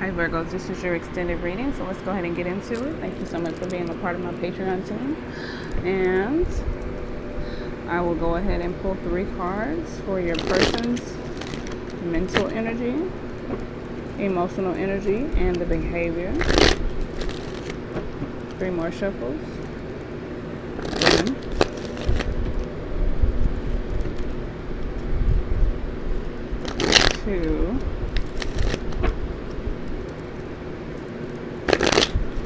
Hi Virgos, this is your extended reading, so let's go ahead and get into it. Thank you so much for being a part of my Patreon team. And I will go ahead and pull 3 cards for your person's mental energy, emotional energy, and the behavior. 3 more shuffles. 1, 2,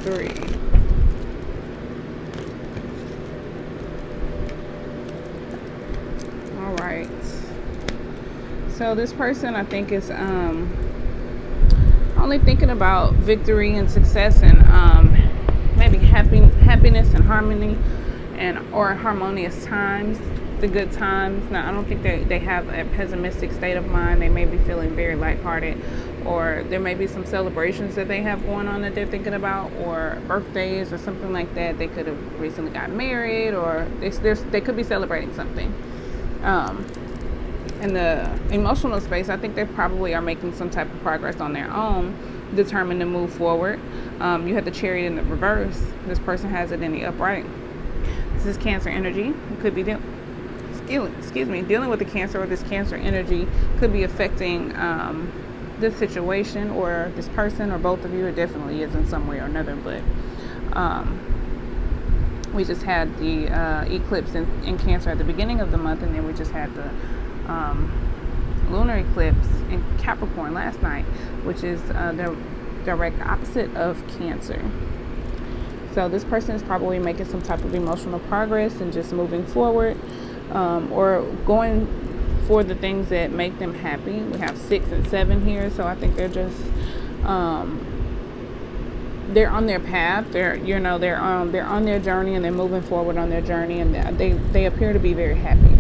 3. All right. So this person, I think, is only thinking about victory and success and maybe happiness and harmony or harmonious times, the good times. Now, I don't think they have a pessimistic state of mind. They may be feeling very lighthearted, or there may be some celebrations that they have going on that they're thinking about, or birthdays or something like that. They could have recently got married, or they could be celebrating something. In the emotional space, I think they probably are making some type of progress on their own, determined to move forward. You have the Chariot in the reverse. This person has it in the upright. This is Cancer energy. It could be dealing with the Cancer, or this Cancer energy could be affecting this situation or this person or both of you. It definitely is in some way or another, but we just had the eclipse in Cancer at the beginning of the month, and then we just had the lunar eclipse in Capricorn last night, which is the direct opposite of Cancer. So this person is probably making some type of emotional progress and just moving forward, or going for the things that make them happy. We have 6 and 7 here, so I think they're just they're on their path. They're on their journey, and they're moving forward on their journey, and they appear to be very happy.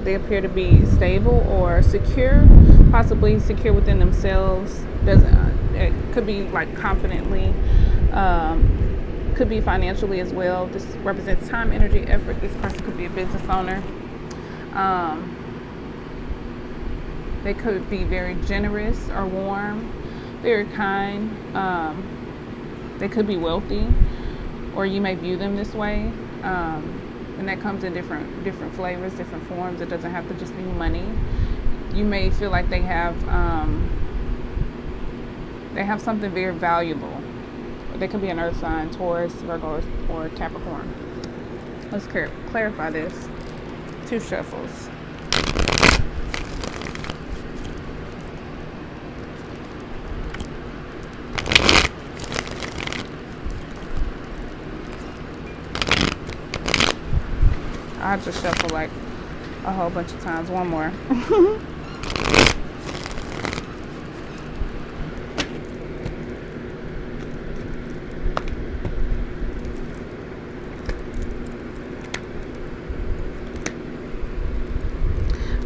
They appear to be stable or secure, possibly secure within themselves. It could be like confidently, could be financially as well. This represents time, energy, effort. This person could be a business owner. They could be very generous or warm, very kind. They could be wealthy, or you may view them this way. And that comes in different flavors, different forms. It doesn't have to just be money. You may feel like they have something very valuable. They could be an earth sign, Taurus, Virgo, or Capricorn. Let's clarify this. 2 shuffles. I just shuffle like a whole bunch of times. One more.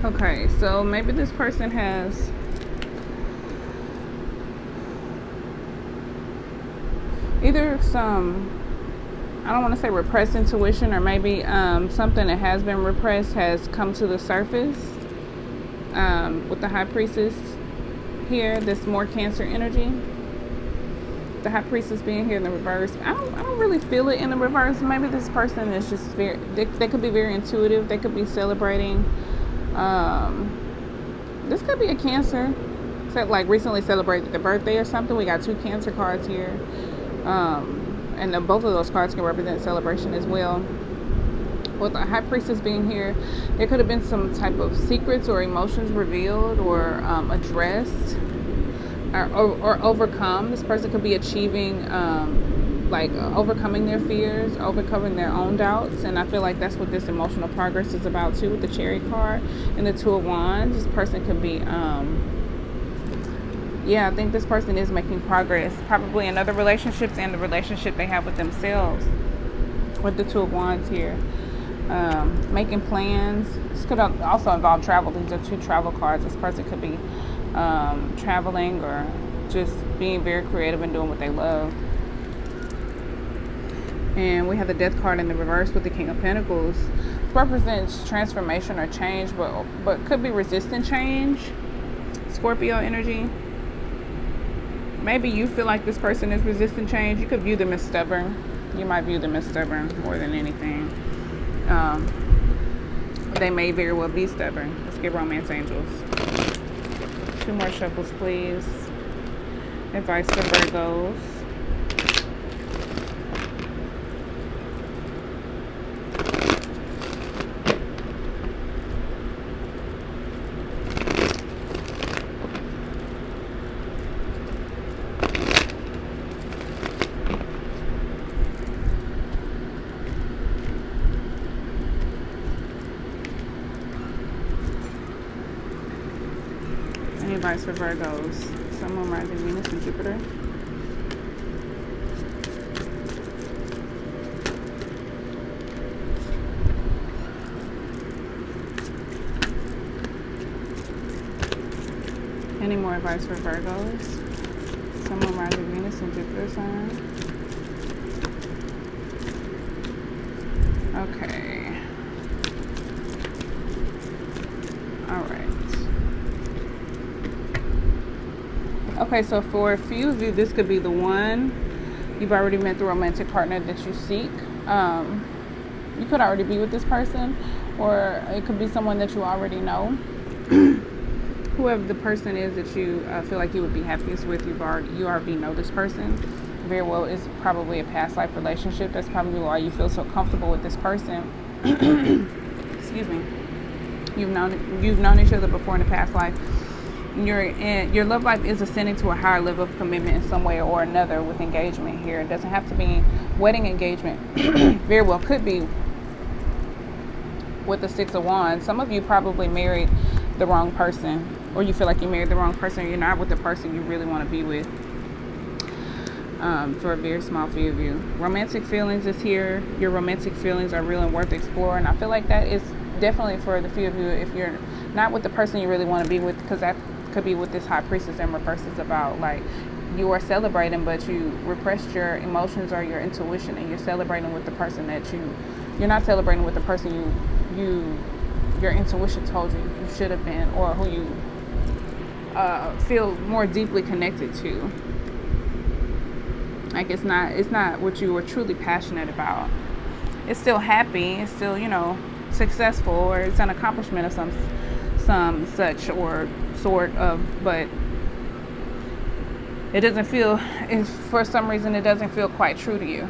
Okay, so maybe this person has either some, I don't want to say repressed intuition, or maybe something that has been repressed has come to the surface with the High Priestess here. This more Cancer energy. The High Priestess being here in the reverse. I don't really feel it in the reverse. Maybe this person is just they could be very intuitive. They could be celebrating. This could be a Cancer that like recently celebrated their birthday or something. We got 2 Cancer cards here. And both of those cards can represent celebration as well. With the High Priestess being here, there could have been some type of secrets or emotions revealed or addressed or overcome. This person could be achieving, overcoming their fears, overcoming their own doubts. And I feel like that's what this emotional progress is about too, with the Chariot card and the 2 of Wands. This person could be... I think this person is making progress, probably in other relationships and the relationship they have with themselves, with the 2 of Wands here. Making plans. This could also involve travel. These are 2 travel cards. This person could be traveling or just being very creative and doing what they love. And we have the Death card in the reverse with the King of Pentacles. This represents transformation or change, but could be resistant change. Scorpio energy. Maybe you feel like this person is resistant change. You could view them as stubborn. You might view them as stubborn more than anything. They may very well be stubborn. Let's get romance angels. 2 more shuffles, please. Advice for Virgos. Any advice for Virgos? Sun, Moon, Rising, Venus, and Jupiter. Any more advice for Virgos? Sun, Moon, Rising, Venus, and Jupiter sign. Okay. All right. Okay, so for a few of you, this could be the one. You've already met the romantic partner that you seek. You could already be with this person, or it could be someone that you already know. Whoever the person is that you feel like you would be happiest with, you already know this person. Very well is probably a past life relationship. That's probably why you feel so comfortable with this person. Excuse me. You've known each other before in a past life. Your love life is ascending to a higher level of commitment in some way or another with engagement here. It doesn't have to be wedding engagement. Very well could be with the 6 of Wands. Some of you probably married the wrong person, or you feel like you married the wrong person, or you're not with the person you really want to be with. For a very small few of you. Romantic feelings is here. Your romantic feelings are real and worth exploring. I feel like that is definitely for the few of you if you're not with the person you really want to be with, because that could be what this High Priestess in reverse is about. Like, you are celebrating, but you repressed your emotions or your intuition, and you're celebrating with the person that you're not celebrating with the person your intuition told you should have been, or who you feel more deeply connected to. Like, it's not what you were truly passionate about. It's still happy, it's still, successful, or it's an accomplishment of some such or sort of, but it doesn't feel, for some reason it doesn't feel quite true to you.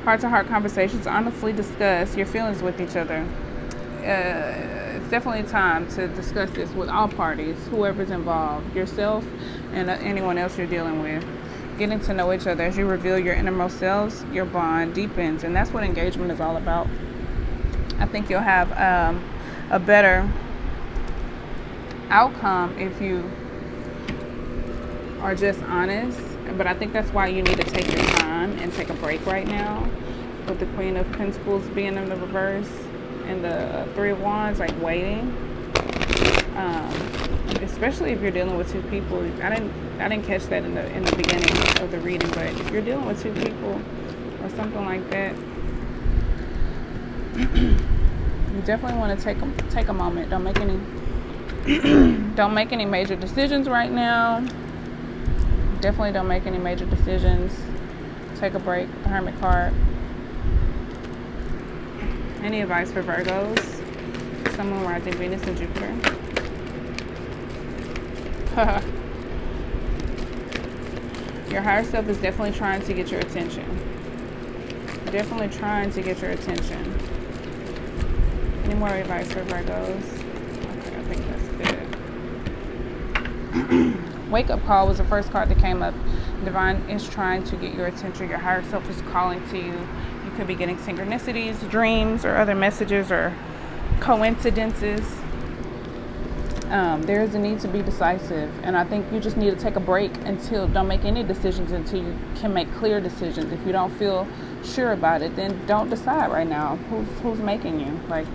Heart-to-heart conversations, honestly discuss your feelings with each other. It's definitely time to discuss this with all parties, whoever's involved, yourself and anyone else you're dealing with. Getting to know each other. As you reveal your innermost selves, your bond deepens, and that's what engagement is all about. I think you'll have a better outcome if you are just honest, but I think that's why you need to take your time and take a break right now, with the Queen of Pentacles being in the reverse and the 3 of Wands, like waiting. Especially if you're dealing with 2 people. I didn't catch that in the beginning of the reading, but if you're dealing with 2 people or something like that, you definitely want to take a moment. Don't make any major decisions right now. Definitely don't make any major decisions. Take a break. The Hermit card. Any advice for Virgos? Sun, Moon, Rising, Venus, and Jupiter. Your higher self is definitely trying to get your attention. Definitely trying to get your attention. Any more advice for Virgos? Okay, I think that's good. Wake up call was the first card that came up. Divine is trying to get your attention. Your higher self is calling to you. You could be getting synchronicities, dreams, or other messages or coincidences. There is a need to be decisive, and I think you just need to take a break don't make any decisions until you can make clear decisions. If you don't feel sure about it, then don't decide right now. Who's making you? Like,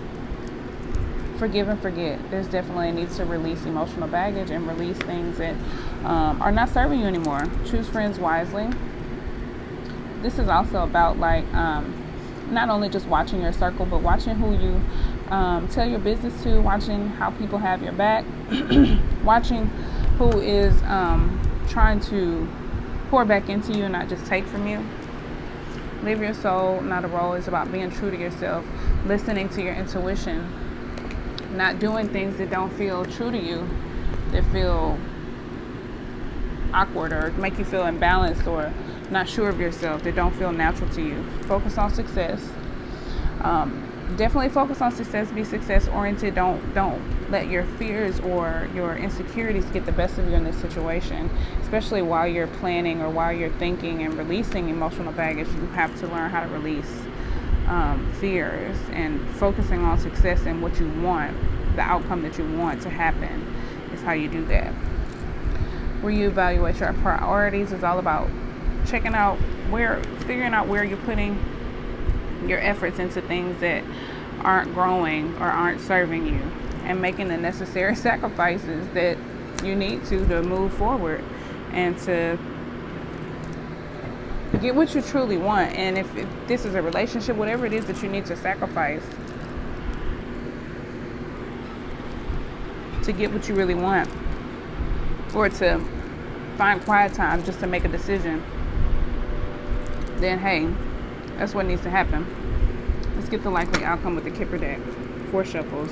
forgive and forget. There's definitely a need to release emotional baggage and release things that are not serving you anymore. Choose friends wisely. This is also about not only just watching your circle, but watching who you tell your business to, watching how people have your back, watching who is trying to pour back into you and not just take from you. Live your soul, not a role. It's about being true to yourself, listening to your intuition, not doing things that don't feel true to you, that feel awkward or make you feel imbalanced or not sure of yourself, that don't feel natural to you. Focus on success. Definitely focus on success. Be success oriented. Don't let your fears or your insecurities get the best of you in this situation, especially while you're planning or while you're thinking and releasing emotional baggage. You have to learn how to release fears, and focusing on success and what you want, the outcome that you want to happen, is how you do that. Where you evaluate your priorities is all about figuring out where you're putting your efforts into things that aren't growing or aren't serving you, and making the necessary sacrifices that you need to move forward and to get what you truly want. And if this is a relationship, whatever it is that you need to sacrifice to get what you really want, or to find quiet time just to make a decision, then hey, that's what needs to happen. Let's get the likely outcome with the Kipper deck. 4 shuffles.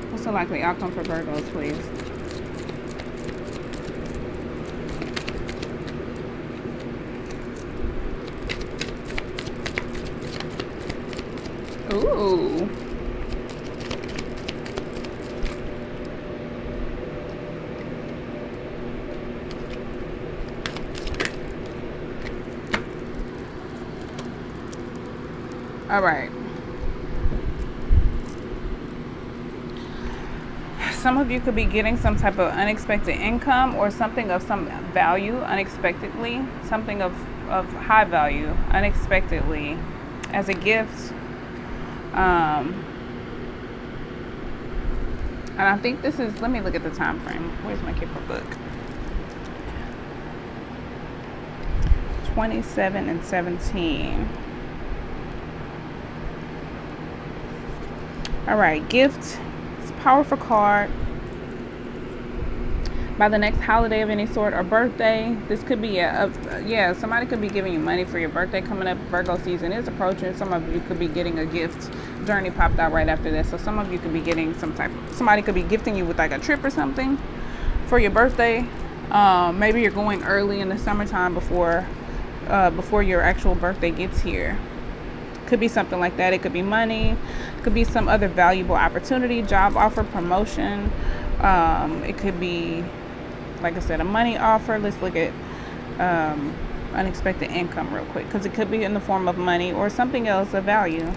What's the likely outcome for Virgos, please? Ooh. All right. Some of you could be getting some type of unexpected income or something of some value unexpectedly, something of high value unexpectedly as a gift. And I think this is, let me look at the time frame. Where's my Kipper book? 27 and 17. All right, gift. It's a powerful card. By the next holiday of any sort or birthday, this could be somebody could be giving you money for your birthday coming up. Virgo season is approaching. Some of you could be getting a gift. Journey popped out right after this, so some of you could be getting somebody could be gifting you with like a trip or something for your birthday. Maybe you're going early in the summertime before your actual birthday gets here. Could be something like that. It could be money. It could be some other valuable opportunity, job offer, promotion. It could be, like I said, a money offer. Let's look at unexpected income real quick, because it could be in the form of money or something else of value.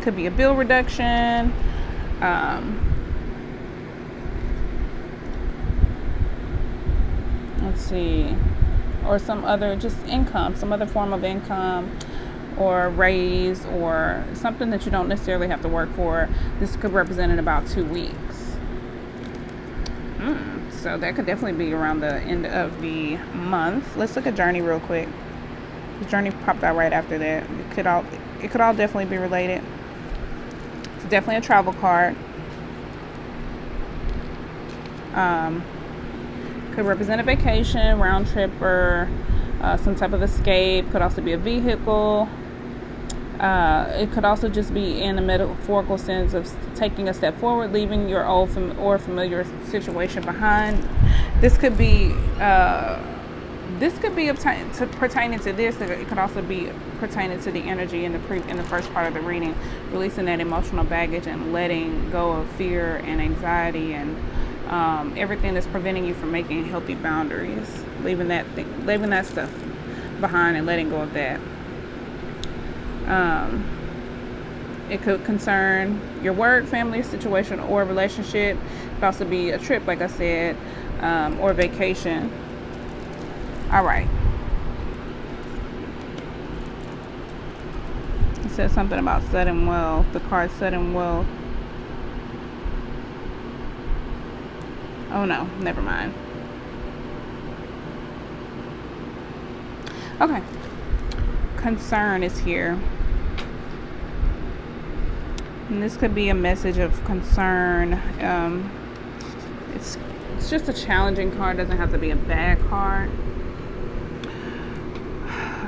Could be a bill reduction. Let's see, or some other just income, some other form of income or raise or something that you don't necessarily have to work for. This could represent in about 2 weeks. So that could definitely be around the end of the month. Let's look at Journey real quick. The Journey popped out right after that. It could all definitely be related. It's definitely a travel card. Could represent a vacation, round trip, or some type of escape. Could also be a vehicle. It could also just be in a metaphorical sense of taking a step forward, leaving your old or familiar situation behind. This could be pertaining to this. It could also be pertaining to the energy in the first part of the reading, releasing that emotional baggage and letting go of fear and anxiety and everything that's preventing you from making healthy boundaries, leaving that stuff behind and letting go of that. It could concern your work, family situation, or relationship. It could also be a trip, like I said, or vacation. All right. It says something about sudden wealth. The card sudden wealth. Oh no, never mind. Okay. Concern is here. And this could be a message of concern. It's just a challenging card. It doesn't have to be a bad card.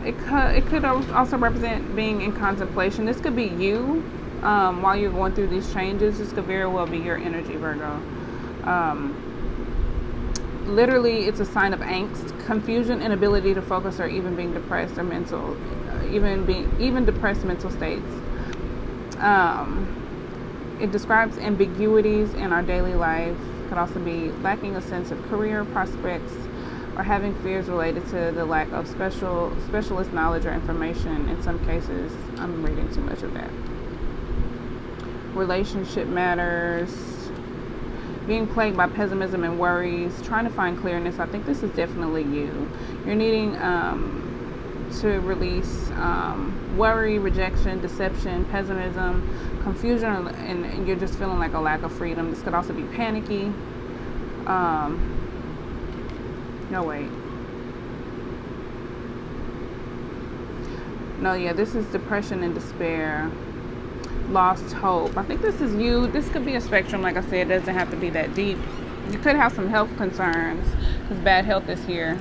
It could also represent being in contemplation. This could be you while you're going through these changes. This could very well be your energy, Virgo. Literally, it's a sign of angst, confusion, inability to focus, or even being depressed or mental, even depressed mental states. It describes ambiguities in our daily life. It could also be lacking a sense of career prospects or having fears related to the lack of specialist knowledge or information. In some cases, I'm reading too much of that. Relationship matters. Being plagued by pessimism and worries, trying to find clearness. I think this is definitely you. You're needing to release worry, rejection, deception, pessimism, confusion, and you're just feeling like a lack of freedom. This could also be panicky. No, wait. No, yeah, this is depression and despair. Lost hope. I think this is you. This could be a spectrum. Like I said, it doesn't have to be that deep. You could have some health concerns because bad health is here.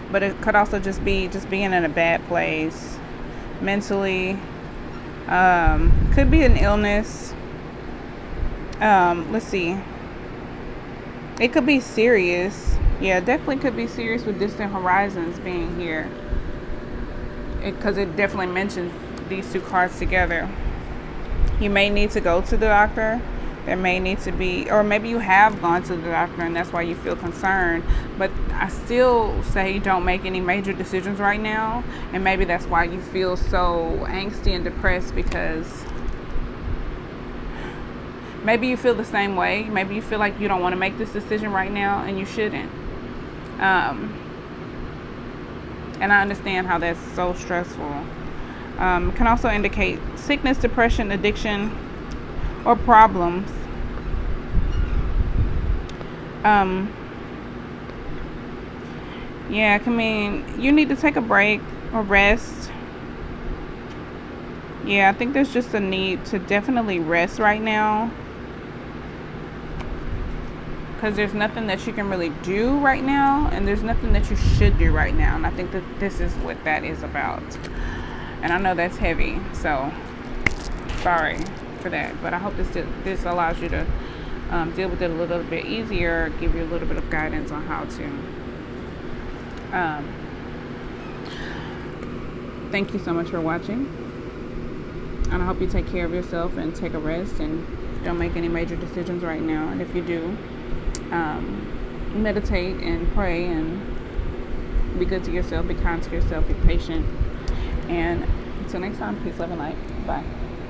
But it could also just be being in a bad place mentally. Could be an illness. Let's see. It could be serious. Yeah, definitely could be serious with distant horizons being here. Because it definitely mentions these two cards together. You may need to go to the doctor. There may need to be, or maybe you have gone to the doctor and that's why you feel concerned. But I still say don't make any major decisions right now. And maybe that's why you feel so angsty and depressed, because maybe you feel the same way. Maybe you feel like you don't want to make this decision right now and you shouldn't. And I understand how that's so stressful. It can also indicate sickness, depression, addiction, or problems. Yeah, I mean, you need to take a break or rest. Yeah, I think there's just a need to definitely rest right now. Because there's nothing that you can really do right now, and there's nothing that you should do right now. And I think that this is what that is about. And I know that's heavy, so sorry for that. But I hope this allows you to deal with it a little bit easier, give you a little bit of guidance on how to. Thank you so much for watching. And I hope you take care of yourself and take a rest and don't make any major decisions right now. And if you do, meditate and pray and be good to yourself, be kind to yourself, be patient. And until next time, peace, love, and light. Bye.